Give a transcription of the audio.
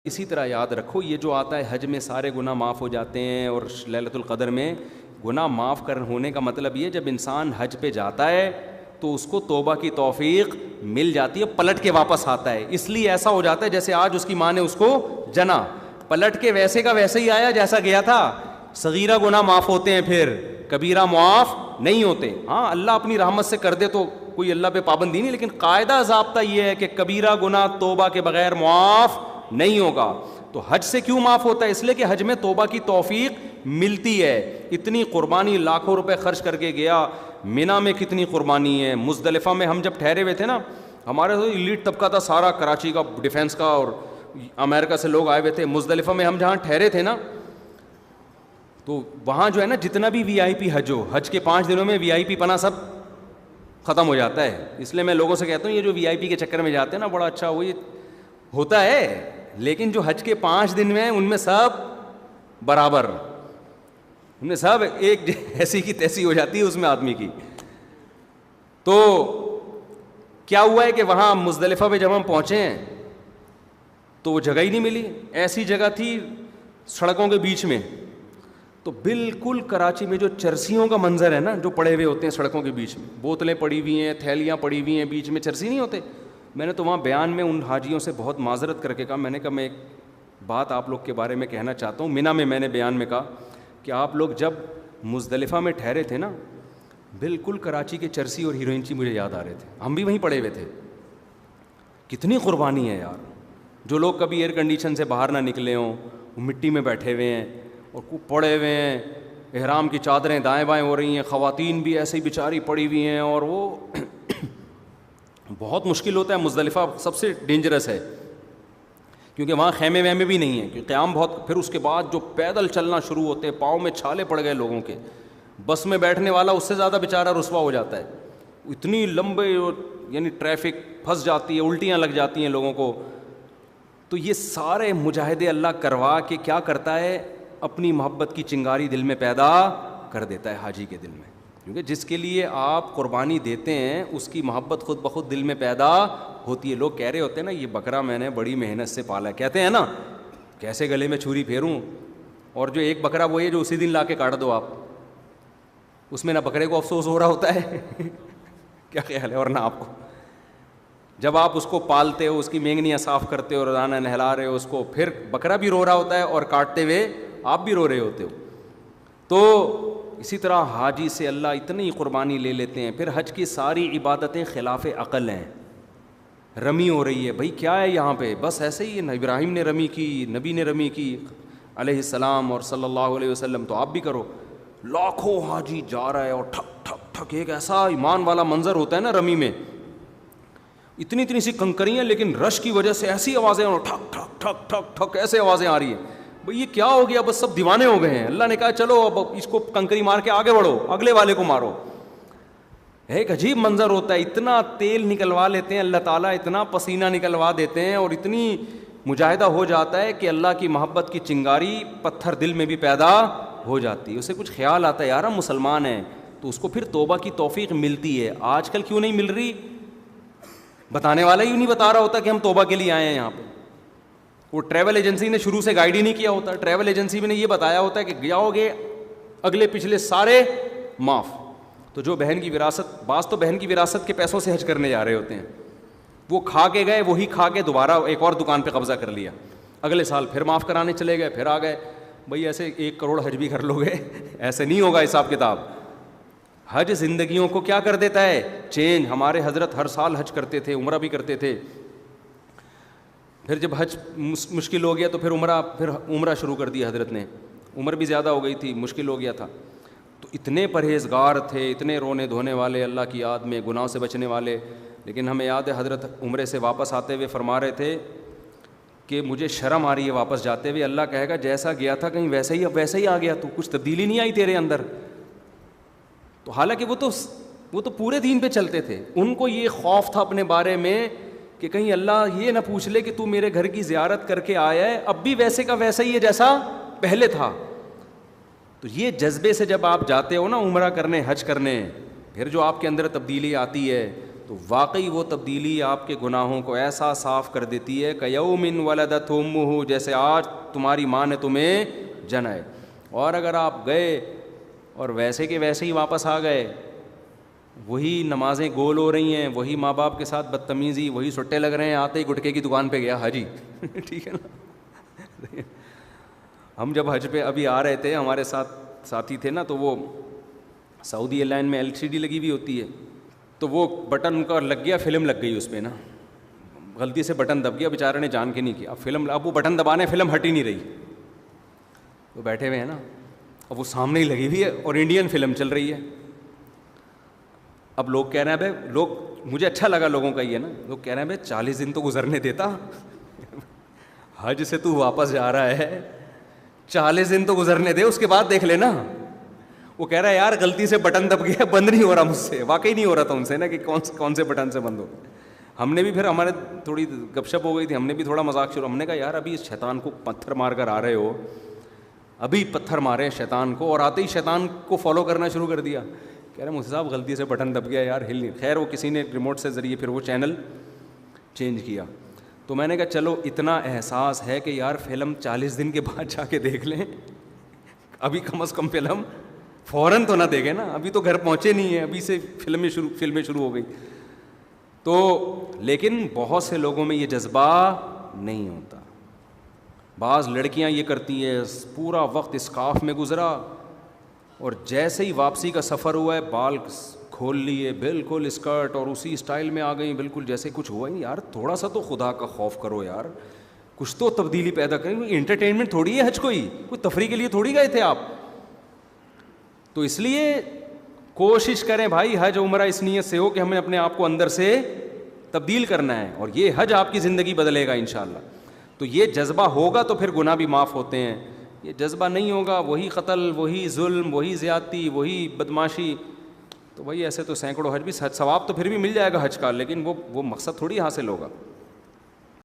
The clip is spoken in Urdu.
اسی طرح یاد رکھو یہ جو آتا ہے حج میں سارے گناہ معاف ہو جاتے ہیں اور لیلۃ القدر میں گناہ معاف ہونے کا مطلب یہ جب انسان حج پہ جاتا ہے تو اس کو توبہ کی توفیق مل جاتی ہے, پلٹ کے واپس آتا ہے. اس لیے ایسا ہو جاتا ہے جیسے آج اس کی ماں نے اس کو جنا, پلٹ کے ویسے کا ویسے ہی آیا جیسا گیا تھا. صغیرہ گناہ معاف ہوتے ہیں, پھر کبیرہ معاف نہیں ہوتے. ہاں اللہ اپنی رحمت سے کر دے تو کوئی اللہ پہ پابندی نہیں, لیکن قاعدہ ضابطہ یہ ہے کہ کبیرہ گناہ توبہ کے بغیر معاف نہیں ہوگا. تو حج سے کیوں معاف ہوتا ہے؟ اس لیے کہ حج میں توبہ کی توفیق ملتی ہے. اتنی قربانی لاکھوں روپے خرچ کر کے گیا, مینا میں کتنی قربانی ہے, مزدلفہ میں ہم جب ٹھہرے ہوئے تھے نا, ہمارے تو ایلیٹ طبقہ تھا سارا, کراچی کا ڈیفینس کا اور امریکہ سے لوگ آئے ہوئے تھے. مزدلفہ میں ہم جہاں ٹھہرے تھے نا, تو وہاں جو ہے نا جتنا بھی وی آئی پی حج ہو, حج کے 5 دنوں میں وی آئی پی پنا سب ختم ہو جاتا ہے. اس لیے میں لوگوں سے کہتا ہوں یہ جو وی آئی پی کے چکر میں جاتے ہیں نا, بڑا اچھا وہ یہ ہوتا ہے, لیکن جو حج کے 5 دن میں ان میں سب برابر, ان میں سب ایک ایسی کی تیسی ہو جاتی ہے اس میں آدمی کی. تو کیا ہوا ہے کہ وہاں مزدلفہ پہ جب ہم پہنچے ہیں تو وہ جگہ ہی نہیں ملی. ایسی جگہ تھی سڑکوں کے بیچ میں, تو بالکل کراچی میں جو چرسیوں کا منظر ہے نا, جو پڑے ہوئے ہوتے ہیں سڑکوں کے بیچ میں, بوتلیں پڑی ہوئی ہیں, تھیلیاں پڑی ہوئی ہیں, بیچ میں چرسی نہیں ہوتے. میں نے تو وہاں بیان میں ان حاجیوں سے بہت معذرت کر کے کہا, میں نے کہا میں ایک بات آپ لوگ کے بارے میں کہنا چاہتا ہوں. مینا میں نے بیان میں کہا کہ آپ لوگ جب مزدلفہ میں ٹھہرے تھے نا, بالکل کراچی کے چرسی اور ہیروئنچی مجھے یاد آ رہے تھے. ہم بھی وہیں پڑے ہوئے تھے. کتنی قربانی ہے یار. جو لوگ کبھی ایئر کنڈیشن سے باہر نہ نکلے ہوں, وہ مٹی میں بیٹھے ہوئے ہیں اور پڑے ہوئے ہیں, احرام کی چادریں دائیں بائیں ہو رہی ہیں, خواتین بھی ایسے ہی بیچاری پڑی ہوئی ہیں, اور وہ بہت مشکل ہوتا ہے. مزدلفہ سب سے ڈینجرس ہے کیونکہ وہاں خیمے ویمے بھی نہیں ہیں, کیونکہ قیام بہت. پھر اس کے بعد جو پیدل چلنا شروع ہوتے ہیں, پاؤں میں چھالے پڑ گئے لوگوں کے. بس میں بیٹھنے والا اس سے زیادہ بیچارہ رسوا ہو جاتا ہے. اتنی لمبے یعنی ٹریفک پھنس جاتی ہے, الٹیاں لگ جاتی ہیں لوگوں کو. تو یہ سارے مجاہدے اللہ کروا کے کیا کرتا ہے, اپنی محبت کی چنگاری دل میں پیدا کر دیتا ہے حاجی کے دل میں. کیونکہ جس کے لیے آپ قربانی دیتے ہیں اس کی محبت خود بخود دل میں پیدا ہوتی ہے. لوگ کہہ رہے ہوتے ہیں نا یہ بکرا میں نے بڑی محنت سے پالا, کہتے ہیں نا کیسے گلے میں چھری پھیروں. اور جو ایک بکرا وہ ہے جو اسی دن لا کے کاٹ دو آپ, اس میں نہ بکرے کو افسوس ہو رہا ہوتا ہے کیا خیال ہے, اور نہ آپ کو. جب آپ اس کو پالتے ہو, اس کی مینگنیاں صاف کرتے ہو, روزانہ نہلا رہے ہو اس کو, پھر بکرا بھی رو رہا ہوتا ہے اور کاٹتے ہوئے آپ بھی رو رہے ہوتے ہو. تو اسی طرح حاجی سے اللہ اتنی قربانی لے لیتے ہیں. پھر حج کی ساری عبادتیں خلاف عقل ہیں. رمی ہو رہی ہے, بھائی کیا ہے یہاں پہ, بس ایسے ہی ہے. ابراہیم نے رمی کی, نبی نے رمی کی علیہ السلام اور صلی اللہ علیہ وسلم, تو آپ بھی کرو. لاکھوں حاجی جا رہا ہے اور ٹھک ٹھک ٹھک, ایک ایسا ایمان والا منظر ہوتا ہے نا رمی میں, اتنی اتنی سی کنکریاں, لیکن رش کی وجہ سے ایسی آوازیں, اور ٹھک ٹھک ٹھک ٹھک ٹھک ایسے آوازیں آ رہی ہیں. بھئی یہ کیا ہو گیا, بس سب دیوانے ہو گئے ہیں. اللہ نے کہا چلو اب اس کو کنکری مار کے آگے بڑھو, اگلے والے کو مارو. ایک عجیب منظر ہوتا ہے. اتنا تیل نکلوا لیتے ہیں اللہ تعالیٰ, اتنا پسینہ نکلوا دیتے ہیں, اور اتنی مجاہدہ ہو جاتا ہے کہ اللہ کی محبت کی چنگاری پتھر دل میں بھی پیدا ہو جاتی ہے. اسے کچھ خیال آتا ہے یار ہم مسلمان ہیں, تو اس کو پھر توبہ کی توفیق ملتی ہے. آج کل کیوں نہیں مل رہی؟ بتانے والا ہی نہیں بتا رہا ہوتا کہ ہم توبہ کے لیے آئے ہیں یہاں پہ. وہ ٹریول ایجنسی نے شروع سے گائیڈ ہی نہیں کیا ہوتا. ٹریول ایجنسی میں نے یہ بتایا ہوتا ہے کہ جاؤ گے اگلے پچھلے سارے معاف. تو جو بہن کی وراثت, بعض تو بہن کی وراثت کے پیسوں سے حج کرنے جا رہے ہوتے ہیں, وہ کھا کے گئے, وہی کھا کے دوبارہ ایک اور دکان پہ قبضہ کر لیا, اگلے سال پھر معاف کرانے چلے گئے, پھر آ گئے. بھئی ایسے 1 کروڑ حج بھی کر لو گے, ایسے نہیں ہوگا حساب کتاب. حج زندگیوں کو کیا کر دیتا ہے, چینج. ہمارے حضرت ہر سال حج کرتے تھے, عمرہ بھی کرتے تھے. پھر جب حج مشکل ہو گیا تو پھر عمرہ شروع کر دیا حضرت نے. عمر بھی زیادہ ہو گئی تھی, مشکل ہو گیا تھا. تو اتنے پرہیزگار تھے, اتنے رونے دھونے والے, اللہ کی یاد میں گناہ سے بچنے والے. لیکن ہمیں یاد ہے حضرت عمرے سے واپس آتے ہوئے فرما رہے تھے کہ مجھے شرم آ رہی ہے واپس جاتے ہوئے. اللہ کہے گا جیسا گیا تھا کہیں ویسے ہی آ گیا, تو کچھ تبدیلی نہیں آئی تیرے اندر. تو حالانکہ وہ تو پورے دین پہ چلتے تھے. ان کو یہ خوف تھا اپنے بارے میں کہ کہیں اللہ یہ نہ پوچھ لے کہ تو میرے گھر کی زیارت کر کے آیا ہے, اب بھی ویسے کا ویسا ہی ہے جیسا پہلے تھا. تو یہ جذبے سے جب آپ جاتے ہو نا عمرہ کرنے, حج کرنے, پھر جو آپ کے اندر تبدیلی آتی ہے, تو واقعی وہ تبدیلی آپ کے گناہوں کو ایسا صاف کر دیتی ہے کہ یوم ولدت امہ، جیسے آج تمہاری ماں نے تمہیں جنا ہے. اور اگر آپ گئے اور ویسے کے ویسے ہی واپس آ گئے، وہی نمازیں گول ہو رہی ہیں، وہی ماں باپ کے ساتھ بدتمیزی، وہی سٹے لگ رہے ہیں، آتے ہی گٹکے کی دکان پہ گیا حاجی ٹھیک ہے نا. ہم جب حج پہ ابھی آ رہے تھے، ہمارے ساتھ ساتھی تھے نا، تو وہ سعودی ایئر لائن میں LCD لگی ہوئی ہوتی ہے، تو وہ بٹن ان کا لگ گیا، فلم لگ گئی اس پہ نا، غلطی سے بٹن دب گیا، بیچارے نے جان کے نہیں کیا. اب وہ بٹن دبانے فلم ہٹ ہی نہیں رہی، وہ بیٹھے ہوئے ہیں نا، اب وہ سامنے ہی لگی ہوئی ہے اور انڈین فلم چل رہی ہے. اب لوگ کہہ رہے ہیں بھائی، لوگ، مجھے اچھا لگا لوگوں کا یہ نا، لوگ کہہ رہے ہیں بھائی 40 دن تو گزرنے دیتا، حج سے تو واپس جا رہا ہے، 40 دن تو گزرنے دے، اس کے بعد دیکھ لینا. وہ کہہ رہا ہے یار غلطی سے بٹن دب گیا، بند نہیں ہو رہا مجھ سے، واقعی نہیں ہو رہا تھا ان سے نا کہ کون سے بٹن سے بند ہو. ہم نے بھی پھر ہمارے تھوڑی گپ شپ ہو گئی تھی، ہم نے بھی تھوڑا مذاق شروع، ہم نے کہا یار ابھی اس شیطان کو پتھر مار کر آ رہے ہو، ابھی پتھر مارے شیطان کو، اور آتے ہی شیطان کو فالو کرنا شروع کر دیا. کہہ رہے مجھے صاحب غلطی سے بٹن دب گیا یار، ہل نہیں. خیر وہ کسی نے ریموٹ سے ذریعے پھر وہ چینل چینج کیا. تو میں نے کہا چلو اتنا احساس ہے کہ یار فلم 40 دن کے بعد جا کے دیکھ لیں، ابھی کم از کم فلم فوراً تو نہ دیکھیں نا، ابھی تو گھر پہنچے نہیں ہیں، ابھی سے فلمیں شروع ہو گئی. تو لیکن بہت سے لوگوں میں یہ جذبہ نہیں ہوتا. بعض لڑکیاں یہ کرتی ہیں، پورا وقت اسکارف میں گزرا اور جیسے ہی واپسی کا سفر ہوا ہے بال کھول لیے بالکل اسکرٹ، اور اسی اسٹائل میں آ گئی بالکل جیسے کچھ ہوا ہی. یار تھوڑا سا تو خدا کا خوف کرو یار، کچھ تو تبدیلی پیدا کریں. انٹرٹینمنٹ تھوڑی ہے حج، کوئی تفریح کے لیے تھوڑی گئے تھے آپ. تو اس لیے کوشش کریں بھائی حج عمرہ اس نیت سے ہو کہ ہمیں اپنے آپ کو اندر سے تبدیل کرنا ہے، اور یہ حج آپ کی زندگی بدلے گا انشاءاللہ. تو یہ جذبہ ہوگا تو پھر گناہ بھی معاف ہوتے ہیں. یہ جذبہ نہیں ہوگا، وہی قتل، وہی ظلم، وہی زیادتی، وہی بدماشی. تو بھائی ایسے تو سینکڑوں حج بھی، ثواب تو پھر بھی مل جائے گا حج کا، لیکن وہ مقصد تھوڑی حاصل ہوگا.